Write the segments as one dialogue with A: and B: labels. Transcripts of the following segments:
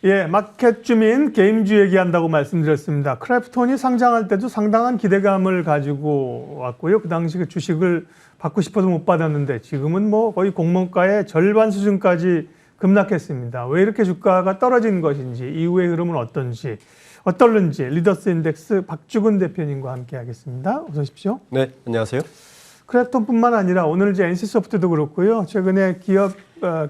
A: 예, 마켓 주민 게임주 얘기한다고 말씀드렸습니다. 크래프톤이 상장할 때도 상당한 기대감을 가지고 왔고요. 그 당시 그 주식을 받고 싶어도 못 받았는데 지금은 뭐 거의 공모가의 절반 수준까지 급락했습니다. 왜 이렇게 주가가 떨어진 것인지, 이후의 흐름은 어떨는지 리더스 인덱스 박주근 대표님과 함께 하겠습니다. 어서 오십시오.
B: 네, 안녕하세요.
A: 크래프톤뿐만 아니라 오늘 이제 NC소프트도 그렇고요. 최근에 기업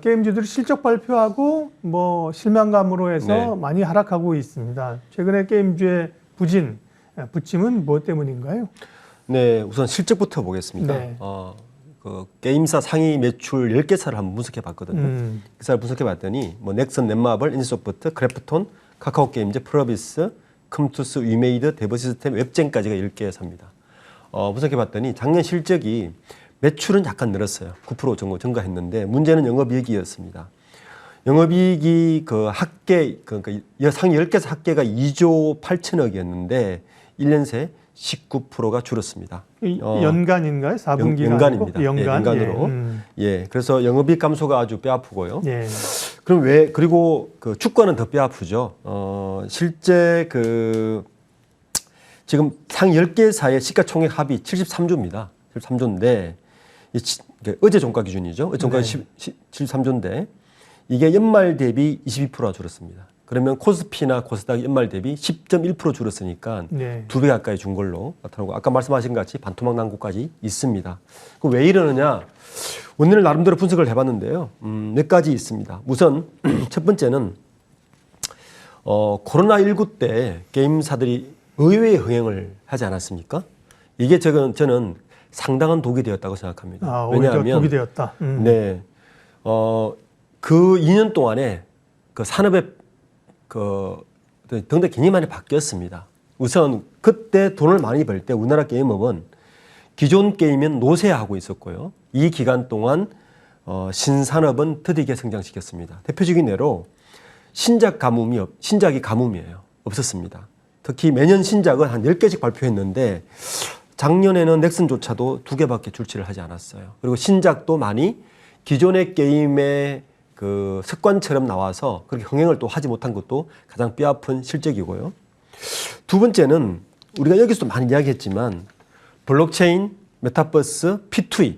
A: 게임주들이 실적 발표하고 뭐 실망감으로 해서 많이 하락하고 있습니다. 최근에 게임주의 부침은 무엇 때문인가요?
B: 네, 우선 실적부터 보겠습니다.
A: 네.
B: 그 게임사 상위 매출 10개사를 한번 분석해 봤거든요. 기사를 분석해 봤더니 뭐 넥슨, 넷마블, NC소프트, 크래프톤, 카카오게임즈, 프로비스, 컴투스, 위메이드, 대버시스템, 웹젠까지가 10개사입니다. 분석해 봤더니 작년 실적이 매출은 약간 늘었어요. 9% 정도 증가했는데 문제는 영업이익이었습니다. 영업이익이 그 합계, 그러니까 상위 10개사 합계가 2조 8천억이었는데 1년 새 19%가 줄었습니다.
A: 연간인가요? 4분기가
B: 연간입니다.
A: 연간으로.
B: 예, 그래서 영업이익 감소가 아주 뼈아프고요.
A: 예.
B: 그럼 그리고 그 주가는 더 뼈아프죠. 실제 지금 상위 10개사의 시가총액 합이 73조입니다. 73조인데 어제 종가 기준이죠. 어제 종가 73조인데 이게 연말 대비 22%가 줄었습니다. 그러면 코스피나 코스닥이 연말 대비 10.1% 줄었으니까 2배 가까이 준 걸로 나타나고 아까 말씀하신 것 같이 반토막 난 곳까지 있습니다. 왜 이러느냐? 원인을 나름대로 분석을 해봤는데요. 몇 가지 있습니다. 우선 첫 번째는 코로나19 때 게임사들이 의외의 흥행을 하지 않았습니까? 이게 저는 상당한 독이 되었다고 생각합니다. 왜냐하면
A: 독이 되었다.
B: 네, 그 2년 동안에 그 산업의 등등 굉장히 많이 바뀌었습니다. 우선 그때 돈을 많이 벌 때 우리나라 게임업은 기존 게임은 노쇠하고 있었고요. 이 기간 동안 신산업은 더디게 성장시켰습니다. 대표적인 예로 신작이 가뭄이에요. 없었습니다. 특히 매년 신작은 한 10개씩 발표했는데 작년에는 넥슨조차도 2개밖에 출시를 하지 않았어요. 그리고 신작도 많이 기존의 게임의 그 습관처럼 나와서 그렇게 흥행을 또 하지 못한 것도 가장 뼈아픈 실적이고요. 두 번째는 우리가 여기서도 많이 이야기했지만 블록체인, 메타버스, P2E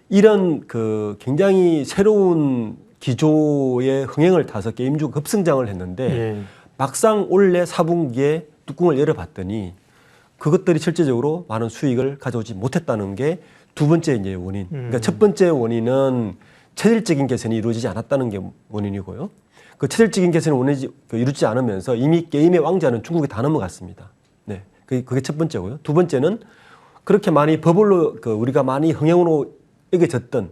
B: 이런 그 굉장히 새로운 기조의 흥행을 타서 게임주가 급성장을 했는데 막상 올해 4분기에 뚜껑을 열어봤더니 그것들이 실제적으로 많은 수익을 가져오지 못했다는 게 두 번째 이제 원인. 그러니까 첫 번째 원인은 체질적인 개선이 이루어지지 않았다는 게 원인이고요. 그 체질적인 개선이 이루어지지 않으면서 이미 게임의 왕자는 중국에 다 넘어갔습니다. 네, 그게 첫 번째고요. 두 번째는 그렇게 많이 버블로 우리가 많이 흥행으로 여겨졌던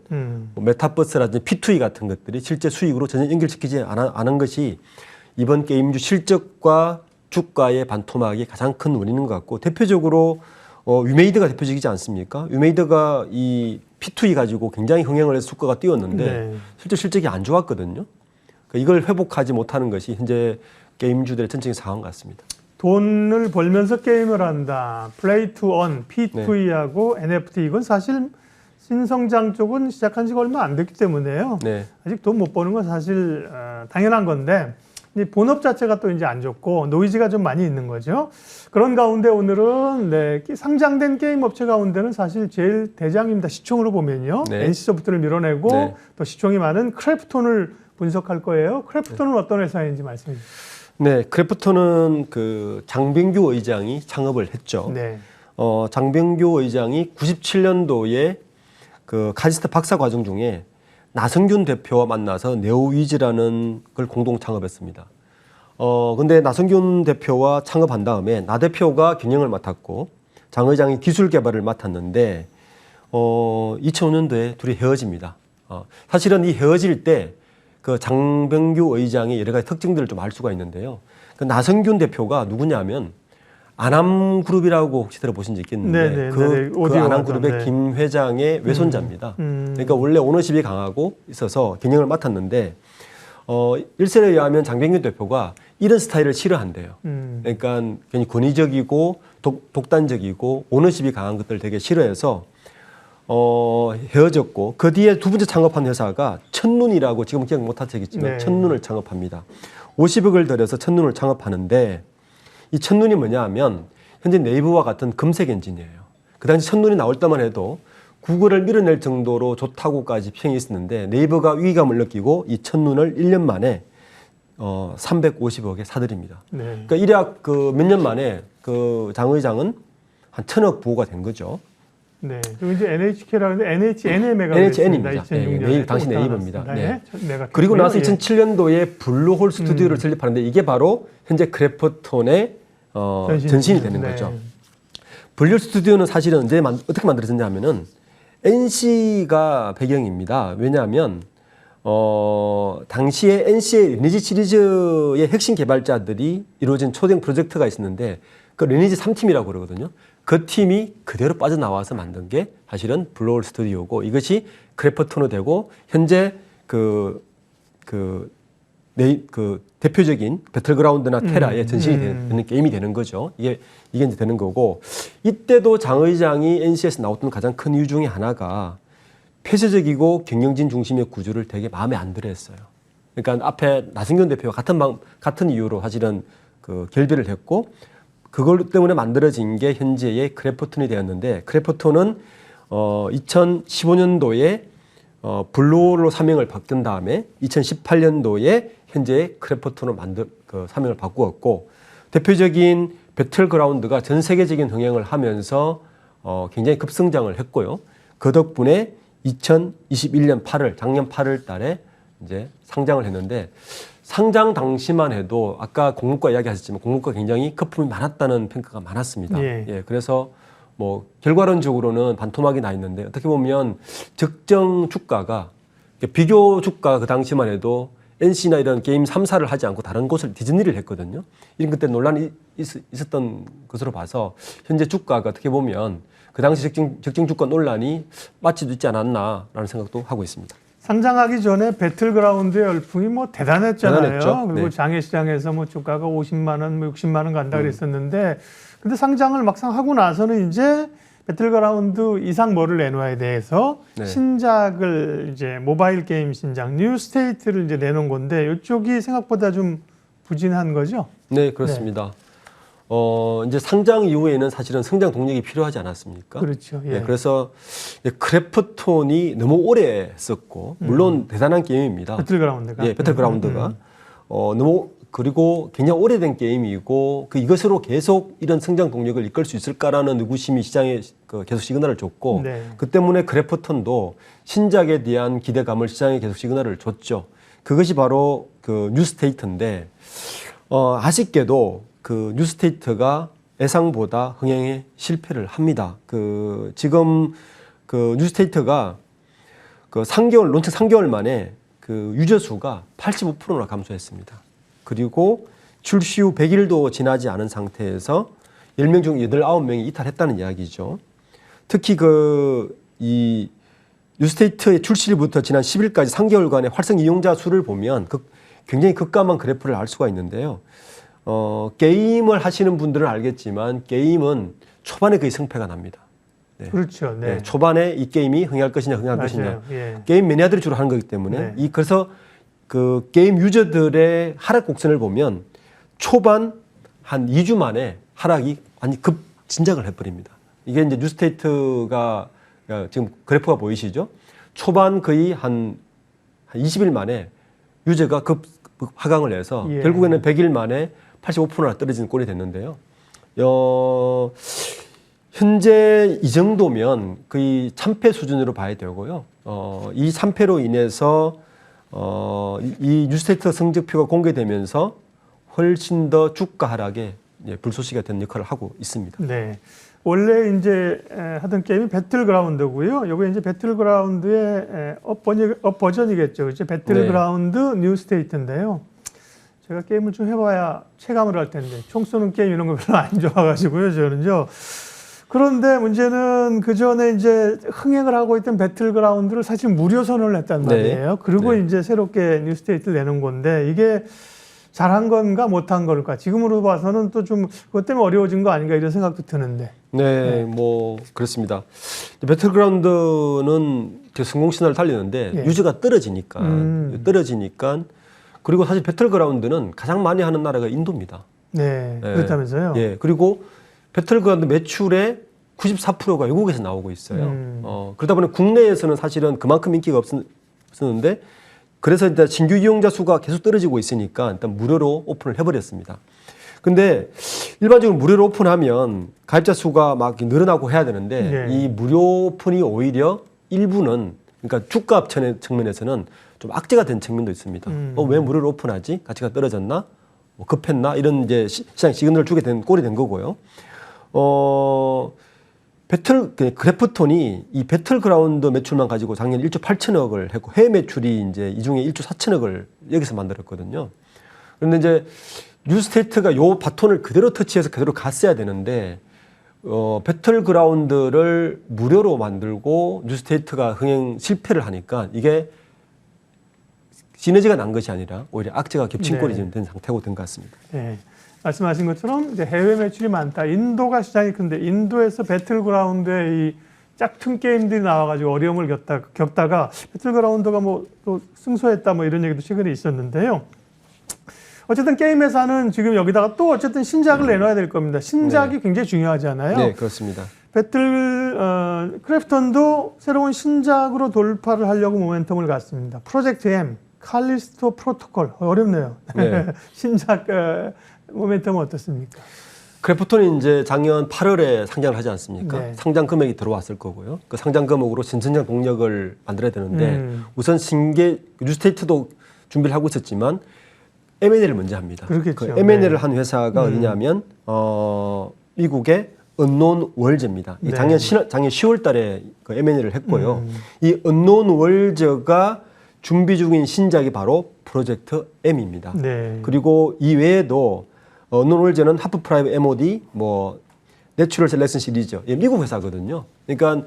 B: 메타버스라든지 P2E 같은 것들이 실제 수익으로 전혀 연결시키지 않은 것이 이번 게임주 실적과 주가의 반토막이 가장 큰 원인인 것 같고 대표적으로 위메이드가 대표적이지 않습니까? 위메이드가 이 P2E 가지고 굉장히 흥행을 해서 주가가 뛰었는데 실제 실적이 안 좋았거든요. 그러니까 이걸 회복하지 못하는 것이 현재 게임주들의 전체적인 상황 같습니다.
A: 돈을 벌면서 게임을 한다. 플레이 투 원, P2E하고 NFT 이건 사실 신성장 쪽은 시작한 지가 얼마 안 됐기 때문에요. 아직 돈 못 버는 건 사실 당연한 건데 본업 자체가 또 이제 안 좋고 노이즈가 좀 많이 있는 거죠. 그런 가운데 오늘은 상장된 게임 업체 가운데는 사실 제일 대장입니다. 시총으로 보면요. NC소프트를 밀어내고 또 시총이 많은 크래프톤을 분석할 거예요. 크래프톤은 어떤 회사인지 말씀해 주세요.
B: 네, 크래프톤은 그 장병규 의장이 창업을 했죠. 장병규 의장이 97년도에 그 카지스타 박사 과정 중에 나성균 대표와 만나서 네오위즈라는 걸 공동 창업했습니다. 근데 나성균 대표와 창업한 다음에 나 대표가 경영을 맡았고 장 의장이 기술 개발을 맡았는데 2005년도에 둘이 헤어집니다. 사실은 이 헤어질 때 그 장병규 의장의 여러 가지 특징들을 좀 알 수가 있는데요. 그 나성균 대표가 누구냐면 아남그룹이라고 혹시 들어보신 적 있겠는데 그 아남그룹의 김 회장의 외손자입니다. 그러니까 원래 오너십이 강하고 있어서 경영을 맡았는데 일설에 의하면 장병규 대표가 이런 스타일을 싫어한대요. 그러니까 굉장히 권위적이고 독단적이고 오너십이 강한 것들 되게 싫어해서 헤어졌고 그 뒤에 두 번째 창업한 회사가 첫눈이라고 지금 기억 못 하시겠지만 첫눈을 창업합니다. 50억을 들여서 첫눈을 창업하는데 이 첫눈이 뭐냐 하면 현재 네이버와 같은 검색 엔진이에요. 그 당시 첫눈이 나올 때만 해도 구글을 밀어낼 정도로 좋다고까지 평이 있었는데 네이버가 위기감을 느끼고 이 첫눈을 1년 만에 350억에 사들입니다.
A: 네.
B: 그러니까 일약 그 몇 년 만에 그 장 의장은 한 1,000억 부호가 된 거죠.
A: 네. 그리고 이제 NHK라는데 NHNM가
B: NHN입니다. 네, 당시 네이버입니다. 네. 그리고 나서 2007년도에 블루홀 스튜디오를 설립하는데 이게 바로 현재 그래프톤의 전신이 되는 거죠. 블루홀 스튜디오는 사실은 언제 어떻게 만들어졌냐 하면은 NC가 배경입니다. 왜냐하면 당시에 NC의 리니지 시리즈의 핵심 개발자들이 이루어진 초대형 프로젝트가 있었는데 그 리니지 3팀이라고 그러거든요. 그 팀이 그대로 빠져나와서 만든 게 사실은 블루홀 스튜디오고 이것이 그래프톤으로 되고 현재 그 대표적인 배틀그라운드나 테라의 전신이 되는 게임이 되는 거죠. 이게 이제 되는 거고 이때도 장 의장이 NC에서 나왔던 가장 큰 이유 중에 하나가 폐쇄적이고 경영진 중심의 구조를 되게 마음에 안 들어 했어요. 그러니까 앞에 나승균 대표와 같은 이유로 사실은 그 결별을 했고 그것 때문에 만들어진 게 현재의 그래프톤이 되었는데 그래프톤은 2015년도에 블루홀로 사명을 바꾼 다음에 2018년도에 현재의 그래프톤으로 사명을 바꾸었고 대표적인 배틀그라운드가 전 세계적인 흥행을 하면서 굉장히 급성장을 했고요. 그 덕분에 2021년 8월, 작년 8월 달에 이제 상장을 했는데 상장 당시만 해도 아까 공모가 이야기하셨지만 공모가 굉장히 거품이 많았다는 평가가 많았습니다. 예, 그래서 뭐 결과론적으로는 반토막이 나 있는데 어떻게 보면 적정 주가가 비교 주가 그 당시만 해도 NC나 이런 게임 3사를 하지 않고 다른 곳을 디즈니를 했거든요. 이런 그때 논란이 있었던 것으로 봐서 현재 주가가 어떻게 보면 그 당시 적정 주가 논란이 마치도 있지 않았나라는 생각도 하고 있습니다.
A: 상장하기 전에 배틀그라운드의 열풍이 뭐 대단했잖아요.
B: 대단했죠.
A: 그리고
B: 네.
A: 장외시장에서 뭐 주가가 50만 원, 뭐 60만 원 간다 그랬었는데 근데 상장을 막상 하고 나서는 이제 배틀그라운드 이상 뭐를 내놓아야 돼서
B: 네.
A: 신작을 이제 모바일 게임 신작 뉴스테이트를 이제 내놓은 건데 이쪽이 생각보다 좀 부진한 거죠?
B: 네, 그렇습니다. 이제 상장 이후에는 사실은 성장 동력이 필요하지 않았습니까?
A: 그렇죠. 예.
B: 네, 그래서 크래프톤이 너무 오래 했었고 물론 대단한 게임입니다.
A: 배틀그라운드가.
B: 예, 배틀그라운드가 너무 그리고 굉장히 오래된 게임이고 이것으로 계속 이런 성장 동력을 이끌 수 있을까라는 의구심이 시장에 계속 시그널을 줬고
A: 네.
B: 그 때문에 크래프톤도 신작에 대한 기대감을 시장에 계속 시그널을 줬죠. 그것이 바로 그 뉴스테이트인데 아쉽게도 그 뉴스테이트가 예상보다 흥행에 실패를 합니다. 지금 뉴스테이트가 론칭 3개월 만에 유저 수가 85%나 감소했습니다. 그리고 출시 후 100일도 지나지 않은 상태에서 10명 중 8, 9명이 이탈했다는 이야기죠. 특히 이 뉴스테이트의 출시일부터 지난 10일까지 3개월간의 활성 이용자 수를 보면 굉장히 급감한 그래프를 알 수가 있는데요. 게임을 하시는 분들은 알겠지만 게임은 초반에 거의 승패가 납니다. 네.
A: 그렇죠. 네.
B: 네, 초반에 이 게임이 흥할 것이냐 흥할
A: 맞아요.
B: 것이냐.
A: 예.
B: 게임 매니아들이 주로 하는 거기 때문에
A: 네.
B: 그래서 그 게임 유저들의 하락 곡선을 보면 초반 한 2주 만에 하락이 완전 급진작을 해버립니다. 이게 이제 뉴스테이트가 지금 그래프가 보이시죠? 초반 거의 한 20일 만에 유저가 하강을 해서
A: 예.
B: 결국에는 100일 만에 85%나 떨어지는 꼴이 됐는데요. 현재 이 정도면 거의 참패 수준으로 봐야 되고요. 이 참패로 인해서 이 뉴스테이트 성적표가 공개되면서 훨씬 더 주가 하락에 불쏘시개가 된 역할을 하고 있습니다.
A: 네. 원래 이제 하던 게임이 배틀그라운드고요. 요게 이제 배틀그라운드의 업 버전이겠죠. 이제 배틀그라운드 뉴스테이트인데요. 제가 게임을 좀 해봐야 체감을 할 텐데 총 쏘는 게임 이런 거 별로 안 좋아가지고요. 저는요. 그런데 문제는 그 전에 이제 흥행을 하고 있던 배틀그라운드를 사실 무료 선언을 했단 말이에요.
B: 네.
A: 그리고
B: 네.
A: 이제 새롭게 뉴스테이트를 내는 건데 이게 잘한 건가 못한 걸까? 지금으로 봐서는 또 좀 그것 때문에 어려워진 거 아닌가 이런 생각도 드는데.
B: 네, 뭐 그렇습니다. 배틀그라운드는 성공 신화를 달리는데
A: 예.
B: 유저가 떨어지니까 그리고 사실 배틀그라운드는 가장 많이 하는 나라가 인도입니다.
A: 네, 그렇다면서요?
B: 예, 그리고 배틀그라운드 매출의 94%가 외국에서 나오고 있어요. 그러다 보니 국내에서는 사실은 그만큼 인기가 없었는데 그래서 일단 신규 이용자 수가 계속 떨어지고 있으니까 일단 무료로 오픈을 해버렸습니다. 근데 일반적으로 무료로 오픈하면 가입자 수가 막 늘어나고 해야 되는데 이 무료 오픈이 오히려 일부는 그러니까 주가 측면에서는 좀 악재가 된 측면도 있습니다. 왜 무료로 오픈하지? 가치가 떨어졌나? 뭐 급했나? 이런 이제 시장 시그널을 주게 된 꼴이 된 거고요. 그래프톤이 이 배틀그라운드 매출만 가지고 작년 1조 8천억을 했고 해외 매출이 이제 이 중에 1조 4천억을 여기서 만들었거든요. 그런데 이제 뉴스테이트가 요 바톤을 그대로 터치해서 그대로 갔어야 되는데 배틀그라운드를 무료로 만들고 뉴스테이트가 흥행 실패를 하니까 이게 시너지가 난 것이 아니라 오히려 악재가 겹친 꼴이 지금 된 상태고 된 것 같습니다.
A: 네. 말씀하신 것처럼 이제 해외 매출이 많다. 인도가 시장이 큰데 인도에서 배틀그라운드에 이 짝퉁 게임들이 나와가지고 어려움을 겪다가 배틀그라운드가 뭐 또 승소했다 뭐 이런 얘기도 최근에 있었는데요. 어쨌든 게임 회사는 지금 여기다가 또 어쨌든 신작을 내놔야 될 겁니다. 신작이 굉장히 중요하잖아요.
B: 네, 그렇습니다.
A: 크래프톤도 새로운 신작으로 돌파를 하려고 모멘텀을 갖습니다. 프로젝트 M, 칼리스토 프로토콜 어렵네요.
B: 네.
A: 신작 모멘텀은 어떻습니까?
B: 크래프톤이 이제 작년 8월에 상장을 하지 않습니까?
A: 네.
B: 상장 금액이 들어왔을 거고요. 그 상장 금액으로 신성장 동력을 만들어야 되는데 우선 뉴스테이트도 준비를 하고 있었지만 M&A를 먼저 합니다.
A: 그렇겠죠.
B: 그 M&A를 한 회사가 어디냐면 미국의 언노운 월즈입니다. 이 작년 10월 달에 그 M&A를 했고요. 이 언노운 월즈가 준비 중인 신작이 바로 프로젝트 M입니다.
A: 네.
B: 그리고 이 외에도 언노운 월즈는 하프프라이브 MOD, 뭐 내추럴 셀렉션 시리즈, 미국 회사거든요. 그러니까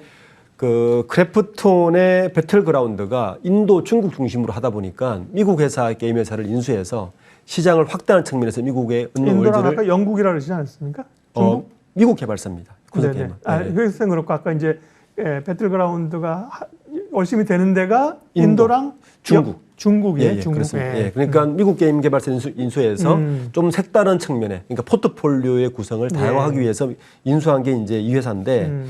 B: 그 크래프톤의 배틀그라운드가 인도, 중국 중심으로 하다 보니까 미국 회사 게임 회사를 인수해서 시장을 확대하는 측면에서 미국의 언노운 월즈를
A: 인도랑 아까 영국이라 그러지 않았습니까? 중국?
B: 미국 개발사입니다. 구성 게임.
A: 그래서 그렇고 아까 이제 배틀그라운드가 열심히 되는 데가 인도랑 중국이에요. 중국.
B: 그렇습니다. 예, 그러니까 미국 게임 개발사 인수해서 좀 색다른 측면에, 그러니까 포트폴리오의 구성을 다양화하기 위해서 인수한 게 이제 이 회사인데,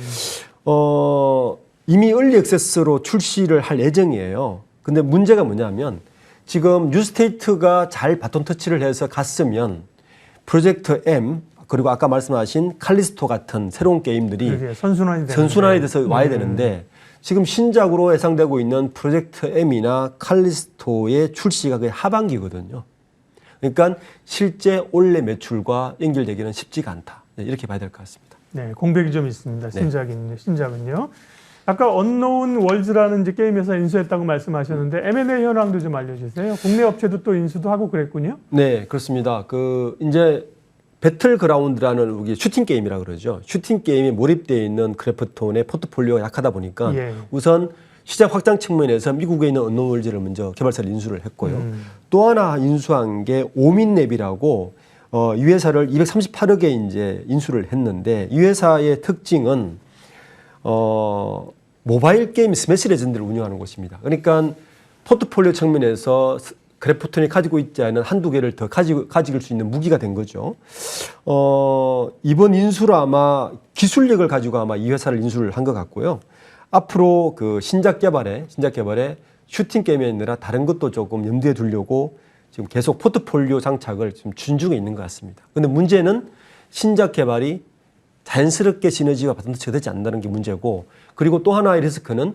B: 이미 얼리 액세스로 출시를 할 예정이에요. 근데 문제가 뭐냐면 지금 뉴스테이트가 잘 바톤 터치를 해서 갔으면 프로젝트 M 그리고 아까 말씀하신 칼리스토 같은 새로운 게임들이 선순환이 돼서 와야 되는데 지금 신작으로 예상되고 있는 프로젝트 M이나 칼리스토의 출시가 거의 하반기거든요. 그러니까 실제 올해 매출과 연결되기는 쉽지가 않다. 이렇게 봐야 될 것 같습니다.
A: 네, 공백이 좀 있습니다. 신작은요. 아까 언노운 월즈라는 이제 게임 회사 인수했다고 말씀하셨는데 M&A 현황도 좀 알려주세요. 국내 업체도 또 인수도 하고 그랬군요.
B: 네, 그렇습니다. 그 이제 배틀그라운드라는 우리 슈팅 게임이라 그러죠. 슈팅 게임에 몰입되어 있는 크래프톤의 포트폴리오가 약하다 보니까 우선 시장 확장 측면에서 미국에 있는 언노운 월즈를 먼저 개발사를 인수를 했고요. 또 하나 인수한 게 오민랩이라고 이 회사를 238억에 이제 인수를 했는데 이 회사의 특징은 모바일 게임 스매시 레전드를 운영하는 곳입니다. 그러니까 포트폴리오 측면에서 크래프톤이 가지고 있지 않은 한두 개를 더 가질 수 있는 무기가 된 거죠. 이번 인수로 아마 기술력을 가지고 아마 이 회사를 인수를 한 것 같고요. 앞으로 그 신작 개발에 슈팅 게임이 아니라 다른 것도 조금 염두에 두려고 지금 계속 포트폴리오 장착을 지금 준중에 있는 것 같습니다. 그런데 문제는 신작 개발이 자연스럽게 시너지와 바톤 터치가 되지 않는다는 게 문제고, 그리고 또 하나의 리스크는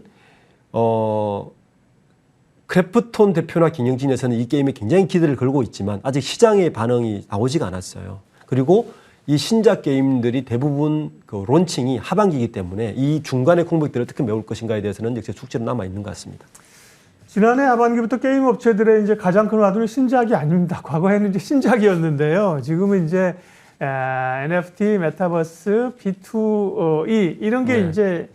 B: 크래프톤 대표나 경영진에서는 이 게임에 굉장히 기대를 걸고 있지만 아직 시장의 반응이 나오지가 않았어요. 그리고 이 신작 게임들이 대부분 그 론칭이 하반기이기 때문에 이 중간의 공백들을 어떻게 메울 것인가에 대해서는 역시 숙제로 남아 있는 것 같습니다.
A: 지난해 하반기부터 게임 업체들의 이제 가장 큰 화두는 신작이 아닙니다. 과거에는 이제 신작이었는데요. 지금은 이제 NFT, 메타버스, B2E 이런 게 이제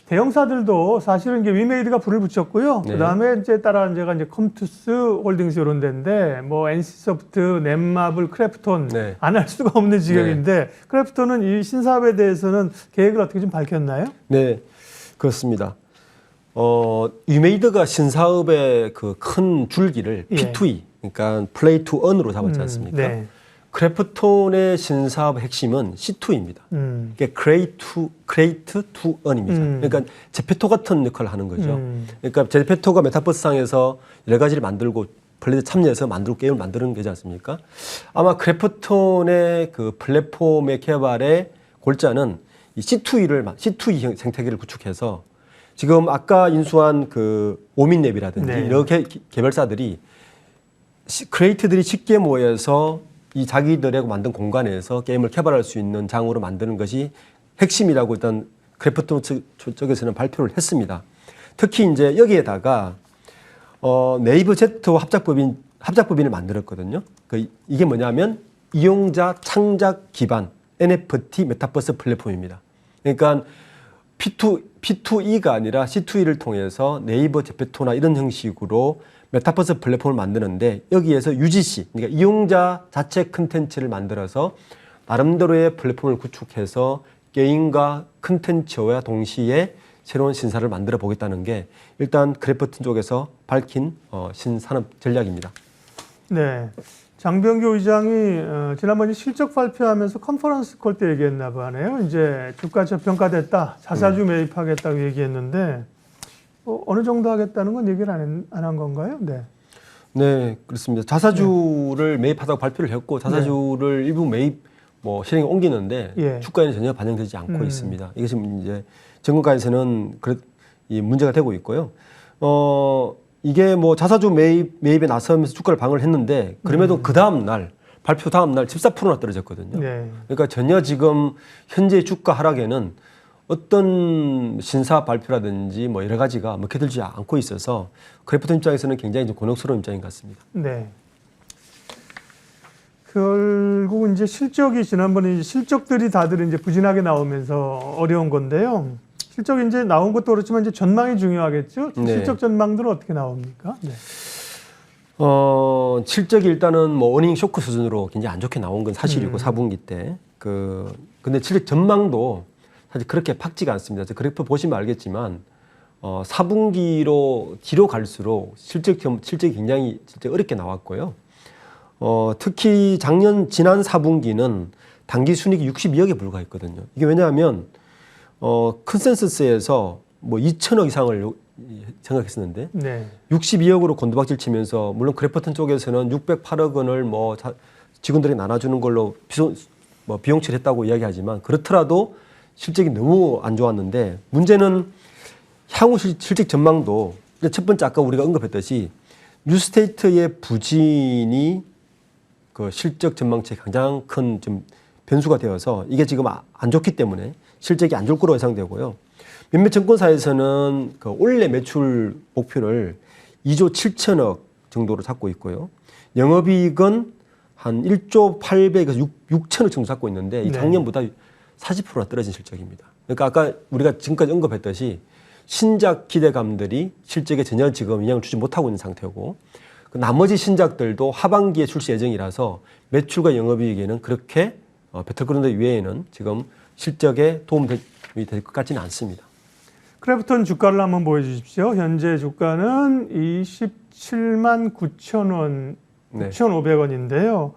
A: 대형사들도 사실은 이제 위메이드가 불을 붙였고요. 그다음에 이제 따라 제가 이제 컴투스 홀딩스 이런 데인데 뭐 NC소프트, 넷마블, 크래프톤 안 할 수가 없는 지경인데 크래프톤은 이 신사업에 대해서는 계획을 어떻게 좀 밝혔나요?
B: 네, 그렇습니다. 유메이드가 신사업의 그 큰 줄기를
A: 예.
B: P2E, 그러니까 플레이 투 언으로 잡았지 않습니까?
A: 네.
B: 크래프톤의 신사업 핵심은 C2입니다. 이게 create to earn입니다. 그러니까 제페토 같은 역할을 하는 거죠. 그러니까 제페토가 메타버스상에서 여러 가지를 만들고 플레이에 참여해서 만들고 게임을 만드는 거지 않습니까? 아마 크래프톤의 그 플랫폼의 개발의 골자는 이 C2E 생태계를 구축해서 지금 아까 인수한 그 오민랩이라든지
A: 네.
B: 여러 개발사들이 크리에이터들이 쉽게 모여서 이 자기들하고 만든 공간에서 게임을 개발할 수 있는 장으로 만드는 것이 핵심이라고 일단 크래프톤 쪽에서는 발표를 했습니다. 특히 이제 여기에다가 네이버 Z와 합작법인을 만들었거든요. 이게 뭐냐면 이용자 창작 기반 NFT 메타버스 플랫폼입니다. 그러니까 P2E가 아니라 C2E를 통해서 네이버 제페토나 이런 형식으로 메타버스 플랫폼을 만드는데 여기에서 UGC, 그러니까 이용자 자체 컨텐츠를 만들어서 나름대로의 플랫폼을 구축해서 게임과 컨텐츠와 동시에 새로운 신사를 만들어 보겠다는 게 일단 크래프톤 쪽에서 밝힌 신산업 전략입니다.
A: 네. 장병규 의장이 지난번에 실적 발표하면서 컨퍼런스 콜 때 얘기했나 보네요. 이제 주가 저평가됐다, 자사주 매입하겠다고 얘기했는데 어느 정도 하겠다는 건 얘기를 안 한 건가요? 네.
B: 네, 그렇습니다. 자사주를 매입하다고 발표를 했고 자사주를 일부 매입 실행에 옮기는데
A: 예.
B: 주가에는 전혀 반영되지 않고 있습니다. 이것이 이제 정권가에서는 이 문제가 되고 있고요. 이게 자사주 매입에 나서면서 주가를 방어를 했는데 그럼에도 그 다음 날 발표 다음 날 14%나 떨어졌거든요.
A: 네.
B: 그러니까 전혀 지금 현재 주가 하락에는 어떤 신사 발표라든지 여러 가지가 먹혀들지 않고 있어서 크래프톤 입장에서는 굉장히 좀 곤혹스러운 입장인 것 같습니다.
A: 네. 결국 이제 실적이 지난번에 실적들이 다들 이제 부진하게 나오면서 어려운 건데요. 실적이 이제 나온 것도 그렇지만 이제 전망이 중요하겠죠.
B: 네.
A: 실적 전망들은 어떻게 나옵니까? 네.
B: 실적이 일단은 어닝 쇼크 수준으로 굉장히 안 좋게 나온 건 사실이고 4분기 때. 근데 실적 전망도 사실 그렇게 밝지가 않습니다. 그래프 보시면 알겠지만 4분기로 뒤로 갈수록 실적이 굉장히 진짜 어렵게 나왔고요. 특히 지난 4분기는 당기 순이익이 62억에 불과했거든요. 이게 왜냐하면 컨센서스에서 2천억 이상을 생각했었는데
A: 네.
B: 62억으로 곤두박질 치면서 물론 크래프톤 쪽에서는 608억 원을 직원들에게 나눠주는 걸로 비용치를 했다고 이야기하지만 그렇더라도 실적이 너무 안 좋았는데 문제는 향후 실적 전망도 첫 번째 아까 우리가 언급했듯이 뉴스테이트의 부진이 그 실적 전망치의 가장 큰 좀 변수가 되어서 이게 지금 안 좋기 때문에 실적이 안 좋을 거로 예상되고요. 몇몇 증권사에서는 그 올해 매출 목표를 2조 7천억 정도로 잡고 있고요. 영업이익은 한 1조 800에서 6천억 정도 잡고 있는데 이 작년보다 40%나 떨어진 실적입니다. 그러니까 아까 우리가 지금까지 언급했듯이 신작 기대감들이 실적에 전혀 지금 영향을 주지 못하고 있는 상태고 그 나머지 신작들도 하반기에 출시 예정이라서 매출과 영업이익에는 그렇게 배틀그라운드 이외에는 지금 실적에 도움이 될 것 같지는 않습니다.
A: 크래프톤 주가를 한번 보여주십시오. 현재 주가는 27만 9천 원, 9,500원인데요.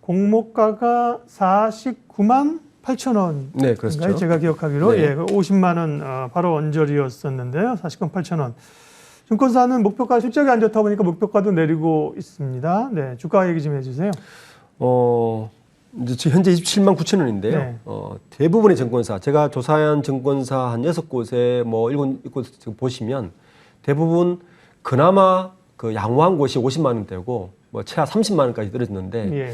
A: 공모가가 49만 8천 원.
B: 네, 그렇죠.
A: 제가 기억하기로
B: 네.
A: 50만 원 바로 언저리였었는데요. 49만 8천 원. 증권사는 목표가 실적이 안 좋다 보니까 목표가도 내리고 있습니다. 네, 주가 얘기 좀 해주세요.
B: 이제 현재 27만 9천 원인데요.
A: 네.
B: 대부분의 증권사, 제가 조사한 증권사 한 6곳에 7곳 지금 보시면 대부분 그나마 그 양호한 곳이 50만 원대고 최하 30만 원까지 떨어졌는데
A: 예.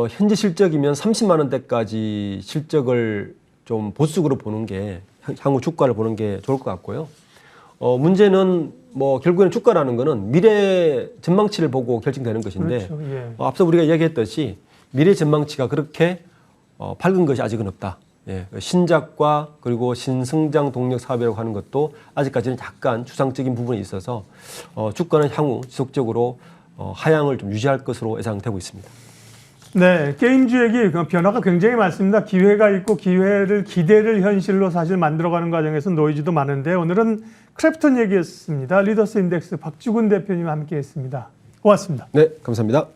B: 현재 실적이면 30만 원대까지 실적을 좀 보수적으로 보는 게 향후 주가를 보는 게 좋을 것 같고요. 문제는 결국에는 주가라는 거는 미래 전망치를 보고 결정되는 것인데
A: 그렇죠. 예.
B: 앞서 우리가 이야기했듯이 미래 전망치가 그렇게 밝은 것이 아직은 없다. 예, 신작과 그리고 신성장 동력 사업이라고 하는 것도 아직까지는 약간 추상적인 부분이 있어서 주가는 향후 지속적으로 하향을 좀 유지할 것으로 예상되고 있습니다.
A: 네, 게임주액이 변화가 굉장히 많습니다. 기회가 있고 기대를 현실로 사실 만들어가는 과정에서 노이즈도 많은데 오늘은 크래프톤 얘기했습니다. 리더스 인덱스 박주근 대표님과 함께했습니다. 고맙습니다.
B: 네, 감사합니다.